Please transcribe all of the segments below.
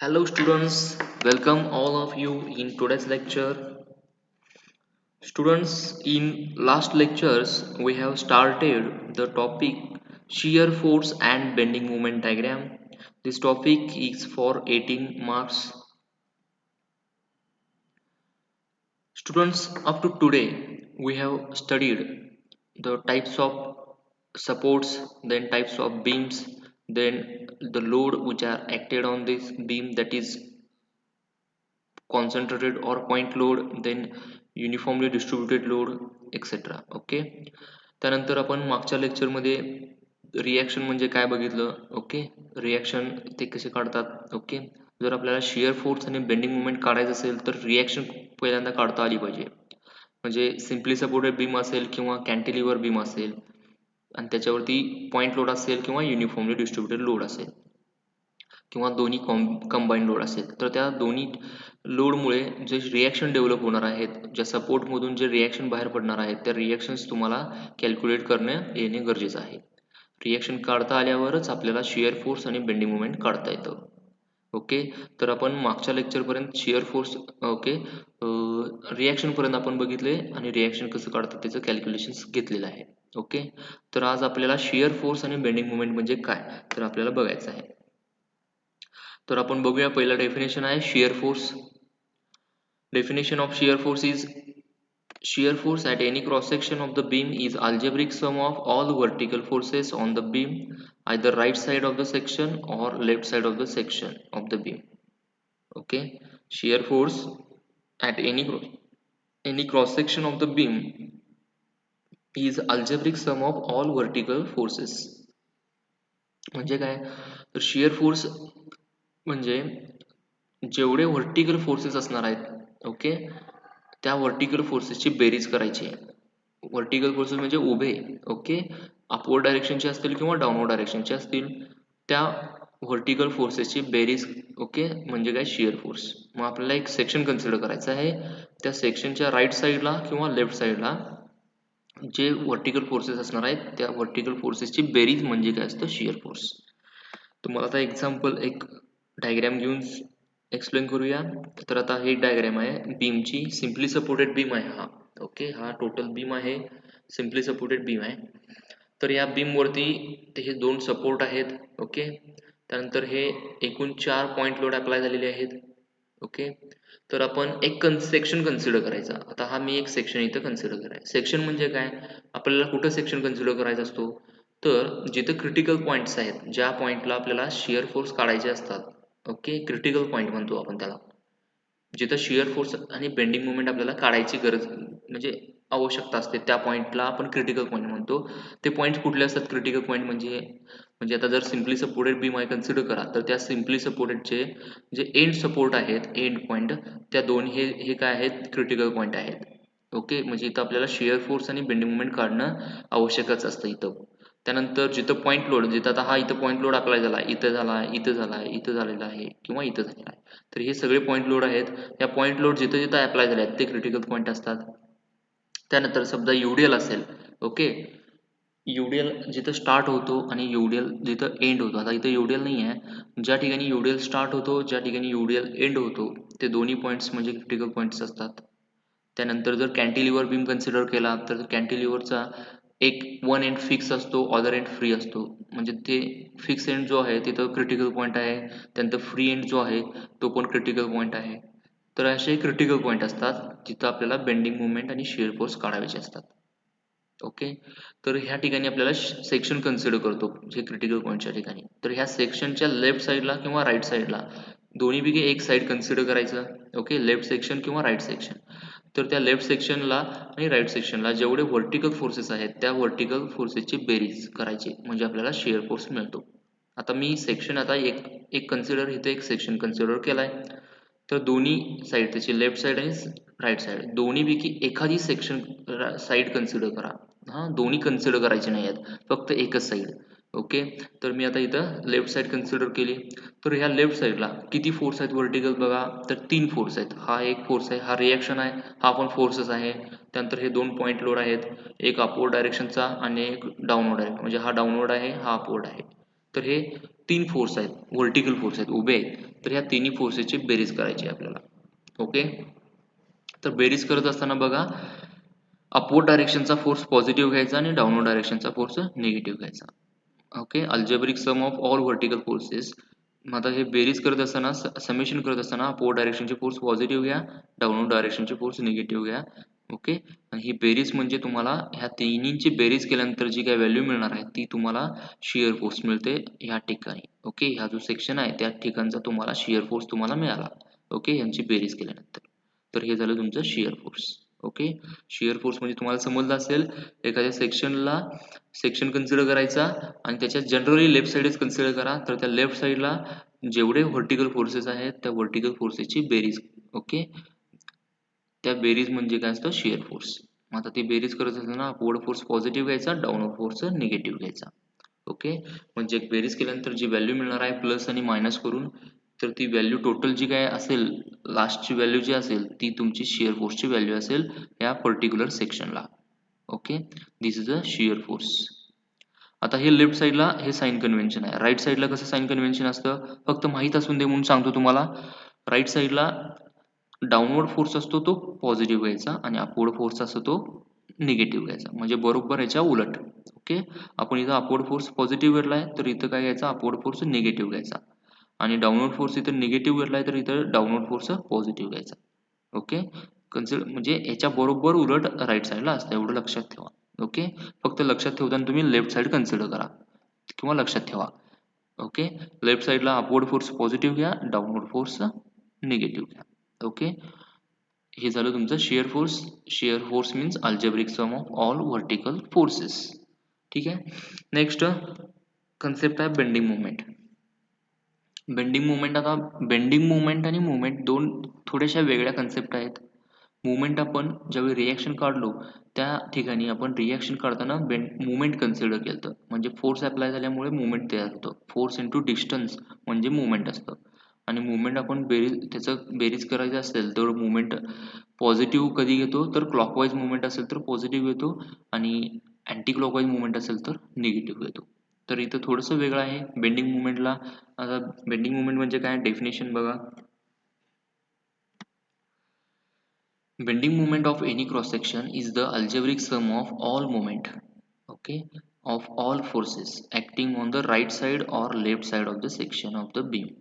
Hello students, welcome all of you in today's lecture. Students, in last lectures we have started the topic shear force and bending moment diagram. This topic is for 18 marks. Students, up to today we have studied the types of supports, then types of beams, then the load which are acted on this beam, that is concentrated or point load, then uniformly distributed load, etc. Okay. त्यानंतर आपण मागच्या लेक्चरमध्ये reaction म्हणजे काय बघितलं. Okay, reaction ते कसे काढतात. ओके, जर आपल्याला शिअर फोर्स आणि बेंडिंग मुवमेंट काढायचं असेल तर रिॲक्शन पहिल्यांदा काढता आली पाहिजे. म्हणजे सिम्पली सपोर्टेड बीम असेल किंवा कॅन्टिलिव्हर बीम असेल आणि त्याच्यावरती पॉईंट लोड असेल किंवा युनिफॉर्मली डिस्ट्रीब्युटेड लोड असेल किंवा दोन्ही कंबाईन लोड असेल, तर त्या दोन्ही लोडमुळे जे रिॲक्शन डेव्हलप होणार आहेत, ज्या सपोर्टमधून जे रिॲक्शन बाहेर पडणार आहेत, त्या रिॲक्शन्स तुम्हाला कॅल्क्युलेट करण्यात येणे गरजेचं आहे. रिॲक्शन काढता आल्यावरच आपल्याला शिअर फोर्स आणि बेंडिंग मुवमेंट काढता येतं. ओके, तर आपण मागच्या लेक्चरपर्यंत शिअर फोर्स ओके रिॲक्शनपर्यंत आपण बघितले आणि रिॲक्शन कसं काढतात त्याचं कॅल्क्युलेशन्स घेतलेलं आहे. ओके, तर आज आपल्याला शिअर फोर्स आणि बेंडिंग मुवमेंट म्हणजे काय तर आपल्याला बघायचं आहे. तर आपण बघूया. पहिला डेफिनेशन आहे shear force. Definition of shear force is shear force at any cross section of the beam is algebraic sum of all vertical forces on the beam, either right side of the section or left side of the section of the beam. Okay, shear force at any cross section of the beam is algebraic sum of all vertical forces. म्हणजे काय तर shear force म्हणजे जेवढे vertical forces असणार आहेत, okay, त्या vertical फोर्सेसची बेरीज करायची आहे. व्हर्टिकल फोर्सेस म्हणजे उभे, ओके, अपवर्ड डायरेक्शनचे असतील किंवा डाऊनवर्ड डायरेक्शनचे असतील, त्या व्हर्टिकल फोर्सेसची बेरीज, ओके, म्हणजे काय शिअर फोर्स. मग आपल्याला एक सेक्शन कन्सिडर करायचं आहे. त्या सेक्शनच्या राईट साईडला किंवा लेफ्ट साईडला जे व्हर्टिकल फोर्सेस असणार आहेत, त्या व्हर्टिकल फोर्सेसची बेरीज म्हणजे काय असतं, शिअर फोर्स. तुम्हाला आता एक्झाम्पल एक डायग्रॅम घेऊन एक्सप्लेन करूया. तर आता हे डायग्रॅम आहे बीमची. सिम्पली सपोर्टेड बीम आहे हा. ओके, हा टोटल बीम आहे, सिम्पली सपोर्टेड बीम आहे. तर या बीमवरती हे दोन सपोर्ट आहेत. ओके, त्यानंतर हे एकूण 4 पॉईंट लोड अप्लाय झालेले आहेत. ओके, तर आपण एक सेक्शन कन्सिडर करायचा. आता हा मी एक सेक्शन इथं कन्सिडर करायचा. सेक्शन म्हणजे काय, आपल्याला कुठं सेक्शन कन्सिडर करायचा असतो तर जिथं क्रिटिकल पॉईंट्स आहेत, ज्या पॉईंटला आपल्याला शिअर फोर्स काढायचे असतात. ओके, क्रिटिकल पॉईंट म्हणतो आपण त्याला, जिथं शिअर फोर्स आणि बेंडिंग मुवमेंट आपल्याला काढायची गरज म्हणजे आवश्यकता असते, त्या पॉईंटला आपण क्रिटिकल पॉईंट म्हणतो. ते पॉईंट कुठले असतात क्रिटिकल पॉईंट म्हणजे म्हणजे आता जर सिम्पली सपोर्टेड बीम आहे कन्सिडर करा, तर त्या सिम्पली सपोर्टेडचे जे एंड सपोर्ट आहेत, एंड पॉईंट, त्या दोन हे काय आहेत, क्रिटिकल पॉईंट आहेत. ओके, म्हणजे इथं आपल्याला शिअर फोर्स आणि बेंडिंग मुवमेंट काढणं आवश्यकच असतं इथं. त्यानंतर जिथं पॉईंट लोड, जिथं आता हा इथं पॉईंट लोड अप्लाय झाला, इथं झाला, इथं झाला, इथं झालेला आहे किंवा इथं झालेला आहे, तर हे सगळे पॉईंट लोड आहेत. या पॉईंट लोड जिथं जिथं अप्लाय झाले आहेत ते क्रिटिकल पॉईंट असतात. त्यानंतर समजा युडीएल असेल, ओके, युडीएल जिथं स्टार्ट होतो आणि युडीएल जिथं एंड होतो. आता इथं युडीएल नाही आहे, ज्या ठिकाणी युडीएल स्टार्ट होतो, ज्या ठिकाणी युडीएल एंड होतो, ते दोन्ही पॉईंट्स म्हणजे क्रिटिकल पॉईंट्स असतात. त्यानंतर जर कॅन्टिलिव्हर बीम कन्सिडर केला तर कॅन्टिलिव्हरचा एक वन एंड फिक्स असतो, अदर एंड फ्री असतो. म्हणजे ते फिक्स एंड जो आहे तिथं क्रिटिकल पॉईंट आहे, त्यानंतर फ्री एंड जो आहे तो पण क्रिटिकल पॉईंट आहे. तर असे क्रिटिकल पॉईंट असतात जिथं आपल्याला बेंडिंग मुवमेंट आणि शिअर फोर्स काढायचे असतात. ओके, तर ह्या ठिकाणी आपल्याला सेक्शन कन्सिडर करतो जे क्रिटिकल पॉईंटच्या ठिकाणी. तर ह्या सेक्शनच्या लेफ्ट साईडला किंवा राईट साईडला दोन्हीपैकी एक साईड कन्सिडर करायचं. ओके, लेफ्ट सेक्शन किंवा राईट सेक्शन. तर त्या लेफ्ट सेक्शनला आणि राईट सेक्शनला जेवढे व्हर्टिकल फोर्सेस आहेत त्या व्हर्टिकल फोर्सेसची बेरीज करायची म्हणजे आपल्याला शिअर फोर्स मिळतो. आता मी सेक्शन आता एक एक कन्सिडर इथे एक सेक्शन कन्सिडर केलाय. तर दोन्ही साईड त्याची लेफ्ट साईड आणि राईट साईड दोन्हीपैकी एखादी सेक्शन साईड कन्सिडर करा. हां, दोन्ही कन्सिडर करायचे नाही आहेत, फक्त एकच साईड. ओके, तर मी आता इथं लेफ्ट साईड कन्सिडर केली. तर ह्या लेफ्ट साईडला किती फोर्स आहेत व्हर्टिकल बघा, तर 3 फोर्स आहेत. हा एक फोर्स आहे, हा रिॲक्शन आहे, हा पण फोर्सच आहे. त्यानंतर हे 2 पॉईंट लोड आहेत, एक अपवर्ड डायरेक्शनचा आणि एक डाऊनवर्ड आहे. म्हणजे हा डाऊनवर्ड आहे, हा अपवर्ड आहे. तर हे तीन फोर्स आहेत, व्हर्टिकल फोर्स आहेत, उभे आहेत, तर ह्या तिन्ही फोर्सेसची बेरीज करायची आहे आपल्याला. ओके, तर बेरीज करत असताना बघा, अपवर्ड डायरेक्शनचा फोर्स पॉझिटिव्ह घ्यायचा आणि डाऊनवर्ड डायरेक्शनचा फोर्स निगेटिव्ह घ्यायचा. Okay, algebraic sum of all vertical forces. मग आता हे बेरीज करत असताना, समेशन करत असताना अपवर्ड डायरेक्शनचे फोर्स पॉझिटिव्ह घ्या, डाऊनवर्ड डायरेक्शनचे फोर्स निगेटिव्ह घ्या. ओके, आणि ही बेरीज म्हणजे तुम्हाला ह्या तिन्हींची बेरीज केल्यानंतर जी काय व्हॅल्यू मिळणार आहे ती तुम्हाला शिअर फोर्स मिळते ह्या ठिकाणी. ओके, ह्या जो सेक्शन आहे त्या ठिकाणचा तुम्हाला शिअर फोर्स तुम्हाला मिळाला. ओके, यांची बेरीज केल्यानंतर. तर हे झालं तुमचं shear force. Okay, shear force म्हणजे तुम्हाला समजलं असेल, एखाद्या सेक्शन कन्सिडर करायचा आणि त्याच्या जनरली लेफ्ट साईडच कन्सिडर करा, तर त्या लेफ्ट साईडला जेवढे व्हर्टिकल फोर्सेस आहेत त्या व्हर्टिकल फोर्सेसची बेरीज. ओके, त्या बेरीज म्हणजे काय असतं, शिअर फोर्स. मग आता ती बेरीज करत असताना अपवर्ड फोर्स पॉझिटिव्ह घ्यायचा, डाऊनवर्ड फोर्स निगेटिव्ह घ्यायचा. ओके, म्हणजे बेरीज केल्यानंतर जी व्हॅल्यू मिळणार आहे प्लस आणि मायनस करून, तर ती व्हॅल्यू टोटल जी काय असेल, लास्टची व्हॅल्यू जी असेल ती तुमची शिअर फोर्सची व्हॅल्यू असेल या पर्टिक्युलर सेक्शनला. Okay, this is a shear force. आता हे लेफ्ट साईडला हे साइन कन्व्हेन्शन आहे. राईट साईडला कसं साइन कन्व्हेन्शन असतं, फक्त माहीत असून दे म्हणून सांगतो तुम्हाला. राईट साईडला डाऊनवर्ड फोर्स असतो तो पॉझिटिव्ह घ्यायचा आणि अपवर्ड फोर्स असतो तो निगेटिव्ह घ्यायचा, म्हणजे बरोबर याच्या उलट. ओके, आपण इथं अपवर्ड फोर्स पॉझिटिव्ह घेतलाय तर इथं काय घ्यायचा, अपवर्ड फोर्स निगेटिव्ह घ्यायचा. आणि डाऊनवर्ड फोर्स इथं निगेटिव्ह घेतलाय तर इथं डाऊनवर्ड फोर्स पॉझिटिव्ह घ्यायचा. ओके, कन्सिडर म्हणजे याच्या बरोबर उलट राईट साईडला असतं, एवढं लक्षात ठेवा. ओके, फक्त लक्षात ठेवताना तुम्ही लेफ्ट साईड कन्सिडर करा किंवा लक्षात ठेवा. ओके, लेफ्ट साईडला अपवर्ड फोर्स पॉझिटिव्ह घ्या, डाऊनवर्ड फोर्स निगेटिव्ह घ्या. ओके, हे झालं तुमचं shear force. Shear force means algebraic sum of all vertical forces. ठीक आहे, नेक्स्ट कन्सेप्ट आहे बेंडिंग मुवमेंट. बेंडिंग मुवमेंट, आता बेंडिंग मुवमेंट आणि मुवमेंट दोन थोड्याशा वेगळ्या कन्सेप्ट आहेत. मुवमेंट आपण ज्यावेळी रिॲक्शन काढलो त्या ठिकाणी आपण रिॲक्शन काढताना मुवमेंट कन्सिडर केलं होतं, म्हणजे फोर्स अप्लाय झाल्यामुळे मुवमेंट तयार होतं. फोर्स इंटू डिस्टन्स म्हणजे मुवमेंट असतं. आणि मुवमेंट आपण त्याचं बेरीज करायचं असेल तर मुवमेंट पॉझिटिव्ह कधी घेतो, तर क्लॉकवाईज मुवमेंट असेल तर पॉझिटिव्ह घेतो आणि अँटी क्लॉकवाईज मुवमेंट असेल तर निगेटिव्ह घेतो. तर इथं थोडंसं वेगळं आहे बेंडिंग मुवमेंटला. आता बेंडिंग मुवमेंट म्हणजे काय, डेफिनेशन बघा. Bending moment of any cross section is the algebraic sum of all moment, okay, of all forces acting on the right side or left side of the section of the beam.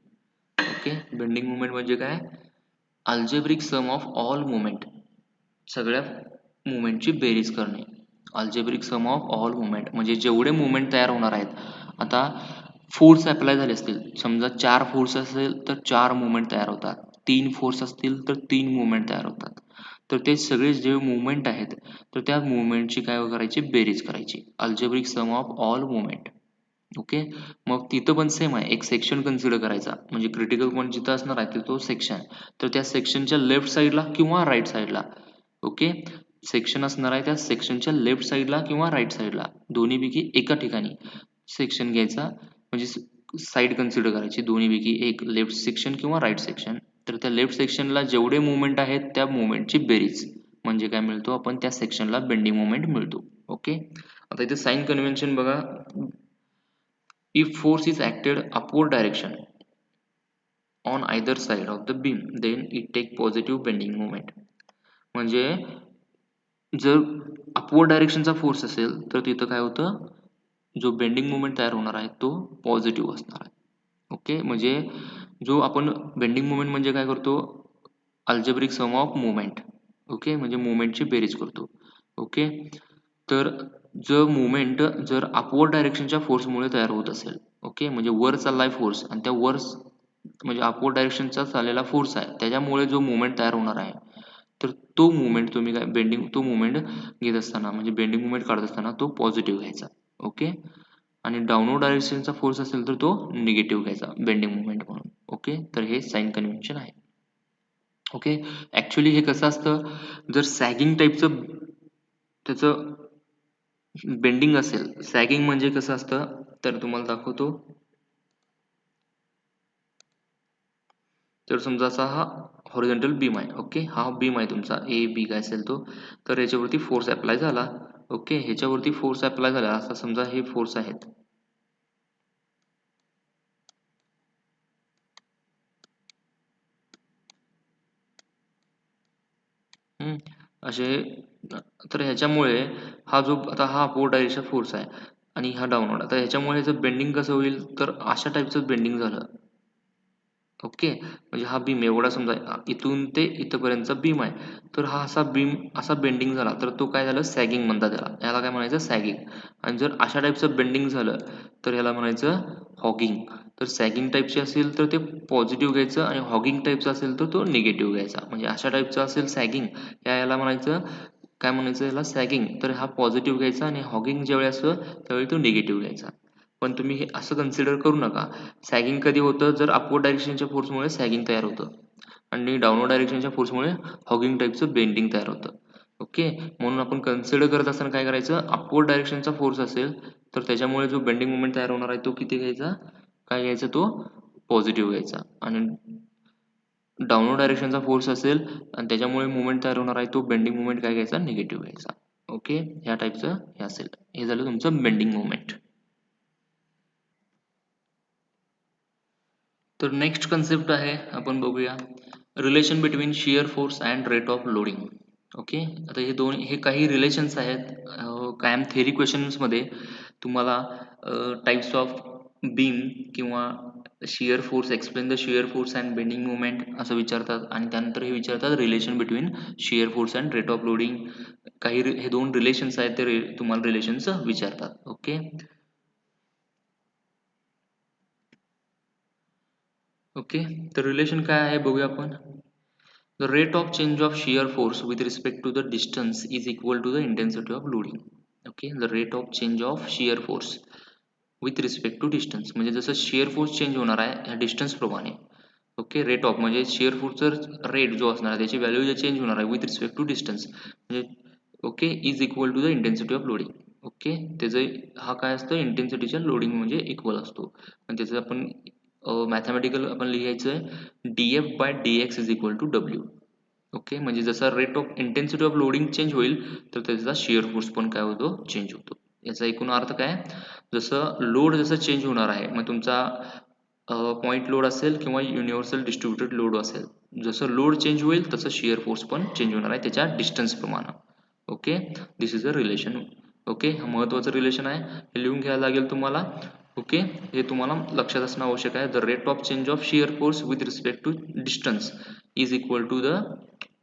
Okay, bending moment म्हणजे काय, algebraic sum of all moment, सगळ्या मोमेंटची बेरीज करणे. Algebraic sum of all movement म्हणजे जेवढे movement तयार होणार आहेत. आता फोर्स अप्लाय झाले असतील, समजा 4 फोर्स असेल तर 4 मुवमेंट तयार होतात, 3 फोर्स असतील तर 3 मुवमेंट तयार होतात. तर ते सगळे जे मुवमेंट आहेत तर त्या मुवमेंटची काय करायची, बेरीज करायची. Algebraic sum of all movement. Okay, मग तिथं पण सेम आहे, एक सेक्शन कन्सिडर करायचा, म्हणजे क्रिटिकल पॉईंट जिथं असणार आहे तो सेक्शन, तर त्या सेक्शनच्या लेफ्ट साईडला किंवा राईट साईडला. ओके, सेक्शन असणार आहे त्या सेक्शनच्या लेफ्ट साईडला किंवा राईट साईडला, दोन्हीपैकी एका ठिकाणी सेक्शन घ्यायचा, म्हणजे साईड कन्सिडर करायची दोन्हीपैकी एक, लेफ्ट सेक्शन किंवा राईट सेक्शन. तर त्या लेफ्ट सेक्शनला जेवढे मुवमेंट आहेत त्या मुवमेंटची बेरीज म्हणजे काय मिळतो, आपण त्या सेक्शनला बेंडिंग मुवमेंट मिळतो. ओके, आता इथे साइन कन्व्हेन्शन बघा. If force is acted upward direction on either side of the beam, then it take positive bending moment. म्हणजे जर अपवर्ड डायरेक्शनचा फोर्स असेल तर तिथं काय होतं, जो बेंडिंग मुवमेंट तयार होणार आहे तो पॉझिटिव्ह असणार आहे. ओके, म्हणजे जो आपण बेंडिंग मुवमेंट म्हणजे काय करतो, algebraic sum of movement. Okay, म्हणजे मुवमेंटची बेरीज करतो. ओके, तर जर मुवमेंट जर अपवर्ड डायरेक्शनच्या फोर्समुळे तयार होत असेल, ओके, म्हणजे वर चाललाय फोर्स आणि त्या वर म्हणजे अपवर्ड डायरेक्शनचा चाललेला फोर्स आहे त्याच्यामुळे जो मुवमेंट तयार होणार आहे, तर तो मुवमेंट तुम्ही काय बेंडिंग तो मुवमेंट घेत असताना म्हणजे बेंडिंग मुवमेंट काढत असताना तो पॉझिटिव्ह घ्यायचा. ओके, आणि डाऊनवर्ड डायरेक्शनचा फोर्स असेल तर तो निगेटिव्ह घ्यायचा बेंडिंग मुवमेंट म्हणून. ओके, तर हे साइन कन्व्हेन्शन आहे. ओके, ऍक्च्युली हे कसं असतं, जर सॅगिंग टाईपचं त्याचं बेंडिंग असेल, सॅगिंग म्हणजे कसं असतं तर तुम्हाला दाखवतो. तर समजा असा हा हॉरिझॉन्टल बीम आहे. ओके, हा बीम आहे तुमचा ए बी काय असेल तो, तर याच्यावरती फोर्स अप्लाय झाला. ओके, ह्याच्यावरती फोर्स अप्लाय झाला, असा समजा हे फोर्स आहेत. असे. तर ह्याच्यामुळे हा जो आता हा अपवर्ड डायरेक्शन फोर्स आहे आणि हा डाऊनवर्ड, तर ह्याच्यामुळे ह्याचं बेंडिंग कसं होईल, तर अशा टाईपचं बेंडिंग झालं. ओके, म्हणजे हा बीम एवढा समजा इथून ते इथपर्यंतचा बीम आहे, तर हा असा बीम असा बेंडिंग झाला तर तो काय झालं, सॅगिंग म्हणतात त्याला. याला काय म्हणायचं, सॅगिंग. आणि जर अशा टाईपचं बेंडिंग झालं तर ह्याला म्हणायचं हॉगिंग. तर सॅगिंग टाईपचे असेल तर ते पॉझिटिव्ह घ्यायचं आणि हॉगिंग टाईपचा असेल तर तो निगेटिव्ह घ्यायचा. म्हणजे अशा टाईपचं असेल सॅगिंग, याला म्हणायचं काय म्हणायचं, याला सॅगिंग. तर हा पॉझिटिव्ह घ्यायचा आणि हॉगिंग ज्यावेळी असतं त्यावेळी तो निगेटिव्ह घ्यायचा. पण तुम्ही हे असं कन्सिडर करू नका. सॅगिंग कधी होतं, जर अपवर्ड डायरेक्शनच्या फोर्समुळे सॅगिंग तयार होतं आणि डाऊनवर्ड डायरेक्शनच्या फोर्समुळे हॉगिंग टाईपचं बेंडिंग तयार होतं. ओके, म्हणून आपण कन्सिडर करत असताना काय करायचं, अपवर्ड डायरेक्शनचा फोर्स असेल तर त्याच्यामुळे जो बेंडिंग मोमेंट तयार होणार आहे तो किती घ्यायचा, काय घ्यायचा, तो पॉझिटिव्ह घ्यायचा. आणि डाऊनवर्ड डायरेक्शनचा फोर्स असेल आणि त्याच्यामुळे मुवमेंट तयार होणार आहे तो बेंडिंग मुवमेंट काय घ्यायचा, निगेटिव्ह घ्यायचा. ओके, ह्या टाईपचं हे असेल. हे झालं तुमचं बेंडिंग मुवमेंट. तर नेक्स्ट कन्सेप्ट आहे, आपण बघूया relation between shear force and rate of loading. Okay, आता हे दोन हे काही रिलेशन्स आहेत. कायम थेरी क्वेश्चन्समध्ये तुम्हाला टाईप्स ऑफ बीम किंवा shear force, explain the shear force and bending movement असं विचारतात. आणि त्यानंतर हे विचारतात relation between shear force and rate of loading. काही हे दोन रिलेशन्स आहेत ते तुम्हाला रिलेशन्स विचारतात. ओके ओके, तर रिलेशन काय आहे बघूया आपण. The rate of change of shear force with respect to the distance is equal to the intensity of loading. Okay, the rate of change of shear force with respect to distance, म्हणजे जसं shear force change होणार आहे ह्या distance प्रमाणे. Okay, rate of म्हणजे shear force rate जो असणार आहे त्याची व्हॅल्यू जे चेंज होणार आहे विथ रिस्पेक्ट टू डिस्टन्स, म्हणजे okay is equal to the intensity of loading. Okay, त्याचं हा काय असतं, इंटेन्सिटीच्या लोडिंग म्हणजे इक्वल असतो. आणि त्याचं आपण मॅथमॅटिकल आपण लिहायचं आहे df by dx is equal to w. Okay, म्हणजे जसा rate of intensity of loading change होईल तर त्याचा शिअर फोर्स पण काय होतो, चेंज होतो. याचा एकूण अर्थ काय, जसं लोड जसं चेंज होणार आहे, मग तुमचा पॉईंट लोड असेल किंवा युनिव्हर्सल डिस्ट्रीब्युटेड लोड असेल, जसं लोड चेंज होईल तसं शिअर फोर्स पण चेंज होणार आहे त्याच्या डिस्टन्स प्रमाणे. Okay, this is a relation. Okay, हा महत्त्वाचं रिलेशन आहे, हे लिहून घ्यायला लागेल तुम्हाला. ओके, हे तुम्हाला लक्षात असणं आवश्यक आहे. The rate of change of shear force with respect to distance is equal to the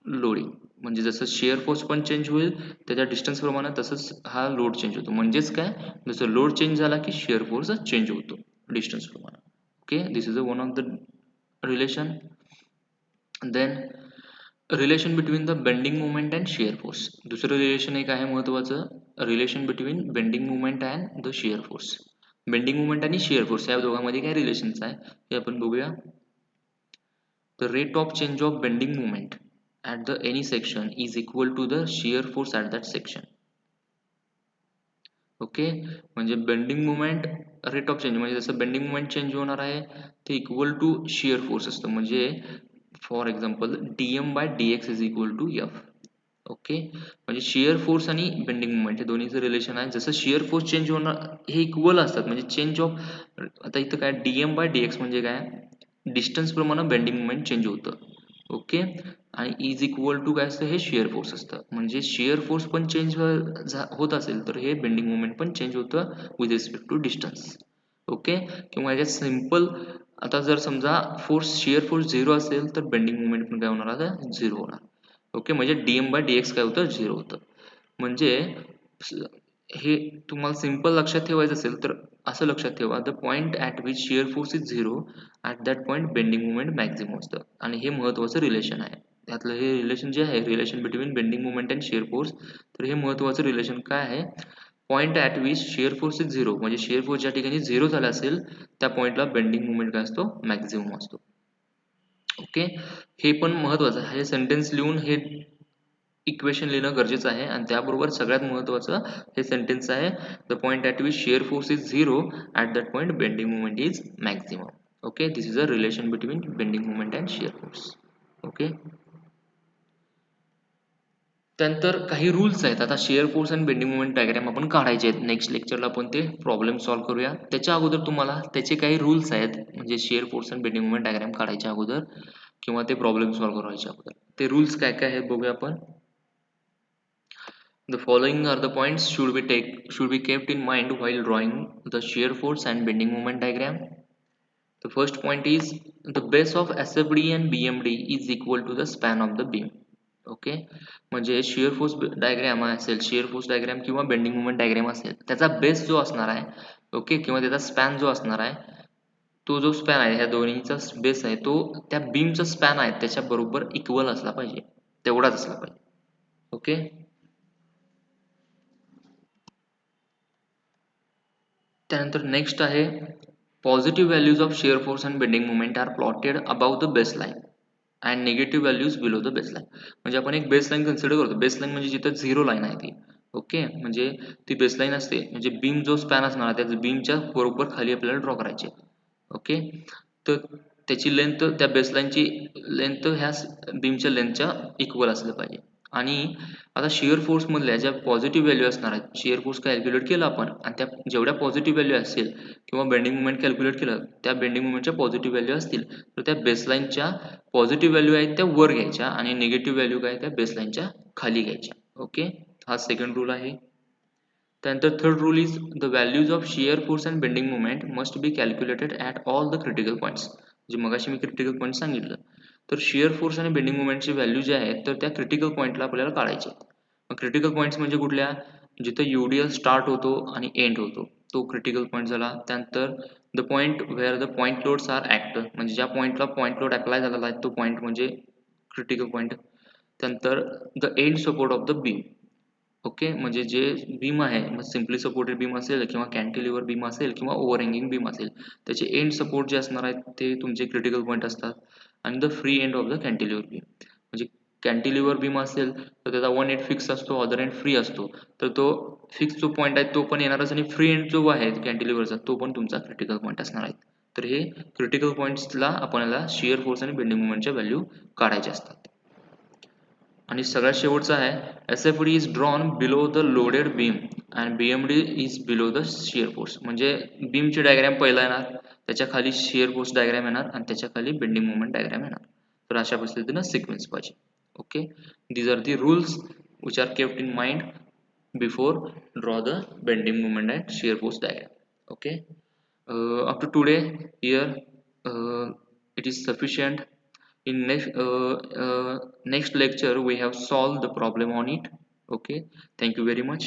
loading. म्हणजे जसं शिअर फोर्स पण चेंज होईल त्याच्या डिस्टन्स प्रमाणे तसंच हा लोड चेंज होतो. म्हणजेच काय, जसं लोड चेंज झाला की शिअर फोर्स चेंज होतो डिस्टन्स प्रमाणे. Okay, this is a one of the relation. Then relation between the bending movement and shear force. दुसरं रिलेशन एक आहे महत्त्वाचं, relation between bending movement and the shear force. Bending movement आणि shear force या दोघांमध्ये काय relations आहे हे आपण बघूया. The rate of change of bending moment at the any section is equal to the shear force at that section. Okay, म्हणजे bending moment rate of change म्हणजे जसं बेंडिंग मुवमेंट चेंज होणार आहे ते इक्वल टू शिअर फोर्स असतं. म्हणजे for example dm by dx is equal to f. Okay, म्हणजे shear force आणि बेंडिंग मुवमेंट हे दोन्हीचं रिलेशन आहे. जसं शिअर फोर्स चेंज होणार हे इक्वल असतात, म्हणजे चेंज ऑफ, आता इथं काय dm बाय dx म्हणजे काय, डिस्टन्स प्रमाणे बेंडिंग मुवमेंट चेंज होतं. ओके, आणि इज इक्वल टू काय असतं, हे शिअर फोर्स असतं. म्हणजे शिअर फोर्स पण चेंज होत असेल तर हे बेंडिंग मुवमेंट पण चेंज होतं with respect to distance. Okay, किंवा याच्यात सिम्पल, आता जर समजा फोर्स शिअर फोर्स 0 असेल तर बेंडिंग मुवमेंट पण काय होणार आहे, 0 होणार. ओके, म्हणजे dm बाय dx काय होतं, 0 होतं. म्हणजे हे तुम्हाला सिम्पल लक्षात ठेवायचं असेल तर असं लक्षात ठेवा, the point at which shear force is 0 at that point bending movement maximum असतं. आणि हे महत्त्वाचं रिलेशन आहे. त्यातलं हे रिलेशन जे आहे, relation between bending movement and shear force, तर हे महत्त्वाचं रिलेशन काय आहे, point at which shear force is 0, म्हणजे शिअर फोर्स ज्या ठिकाणी 0 झाला असेल त्या पॉईंटला बेंडिंग मुवमेंट काय असतो, मॅक्झिमम असतो. ओके, हे पण महत्त्वाचं आहे. हे सेंटेन्स लिहून हे इक्वेशन लिहिणं गरजेचं आहे. आणि त्याबरोबर सगळ्यात महत्त्वाचं हे सेंटेन्स आहे, the point at which shear force is 0 at that point bending movement is maximum. Okay, this is a relation between bending movement and shear force. Okay, त्यानंतर काही रूल्स आहेत. आता शिअर फोर्स आणि बेंडिंग मुवमेंट डायग्राम आपण काढायचे आहेत. Next लेक्चरला आपण ते प्रॉब्लेम सॉल्व्ह करूया. त्याच्या अगोदर तुम्हाला त्याचे काही रूल्स आहेत, म्हणजे शिअर फोर्स आणि बेंडिंग मुवमेंट डायग्राम काढायच्या अगोदर किंवा ते प्रॉब्लेम सॉल्व्ह करायच्या अगोदर ते रूल्स काय काय आहेत बघूया आपण. The following are the points should be kept in mind while drawing the shear force and bending moment diagram. The first point is the base of SFD and BMD is equal to the span of the beam. Okay, म्हणजे shear force diagram असेल, shear force diagram किंवा bending movement diagram असेल, त्याचा base जो असणार आहे, okay, किंवा त्याचा स्पॅन जो असणार आहे, तो जो स्पॅन आहे, ह्या दोन्हीचा बेस आहे, तो त्या बीमचा स्पॅन आहे त्याच्या बरोबर इक्वल असला पाहिजे, तेवढाच असला पाहिजे. ओके, त्यानंतर नेक्स्ट आहे positive values of shear force and bending movement are plotted above the base line and negative values below the base line. म्हणजे आपण एक बेस लाईन कन्सिडर करतो. बेस लाईन म्हणजे जिथं झिरो लाईन आहे ती, ओके, म्हणजे ती बेस लाईन असते, म्हणजे बीम जो स्पॅन असणार त्या बीमच्या बरोबर खाली आपल्याला ड्रॉ करायचे. ओके, तर त्याची लेंथ, त्या बेसलाईनची लेंथ ह्या बीमच्या लेंथच्या इक्वल असलं पाहिजे. आणि आता शिअर फोर्समधल्या ज्या पॉझिटिव्ह व्हॅल्यू असणार आहेत, शिअर फोर्स कॅल्क्युलेट केला आपण, आणि त्या जेवढ्या पॉझिटिव्ह व्हॅल्यू असेल किंवा बेंडिंग मुवमेंट कॅल्क्युलेट केलं, त्या बेंडिंग मुवमेंटच्या पॉझिटिव्ह व्हॅल्यू असतील तर त्या बेसलाईनच्या पॉझिटिव्ह व्हॅल्यू आहेत त्या वर घ्यायच्या आणि निगेटिव्ह व्हॅल्यू काय त्या बेसलाईनच्या खाली घ्यायच्या. ओके, हा सेकंड रूल आहे. त्यानंतर third rule is the values of shear force and bending movement must be calculated at all the critical points. जे मगाशी मी क्रिटिकल पॉईंट सांगितलं, तर शिअर फोर्स आणि बेंडिंग मुवमेंटचे व्हॅल्यू जे आहेत तर त्या क्रिटिकल पॉईंटला आपल्याला काढायचे. मग क्रिटिकल पॉईंट्स म्हणजे कुठल्या, जिथं UDL स्टार्ट होतो आणि एंड होतो तो क्रिटिकल पॉईंट झाला. त्यानंतर the point where the point loads are act, म्हणजे ज्या पॉईंटला पॉईंट लोड अप्लाय झालेला आहे तो पॉईंट म्हणजे क्रिटिकल पॉईंट. त्यानंतर the end support of the beam. Okay, म्हणजे जे बीम आहे, मग सिम्पली सपोर्टेड बीम असेल किंवा कॅन्टिलिव्हर बीम असेल किंवा ओव्हरहँगिंग बीम असेल, त्याचे एंड सपोर्ट जे असणार आहेत ते तुमचे क्रिटिकल पॉईंट असतात. आणि the free end of the cantilever beam, म्हणजे कॅन्टिलिव्हर बीम असेल तर त्याचा वन एंड फिक्स असतो, अदर एंड फ्री असतो, तर तो फिक्स जो पॉईंट आहे तो पण येणारच, आणि फ्री एंड जो आहे कॅन्टिलिव्हरचा तो पण तुमचा क्रिटिकल पॉईंट असणार आहे. तर हे क्रिटिकल पॉईंट्सला आपल्याला शिअर फोर्स आणि बेंडिंग मुवमेंटच्या व्हॅल्यू काढायचे असतात. आणि सगळ्यात शेवटचा आहे SFD is drawn below the loaded beam and BMD is below the shear force. म्हणजे बीमची डायग्रॅम पहिला येणार, त्याच्या खाली शिअर फोर्स डायग्रॅम येणार आणि त्याच्या खाली बेंडिंग मुवमेंट डायग्रॅम येणार. तर अशा पद्धतीनं सिक्वेन्स पाहिजे. Okay, these are the rules which are kept in mind before draw the bending movement and shear force diagram. Okay, up to today here it is sufficient. In next lecture we have solved the problem on it. Okay, thank you very much.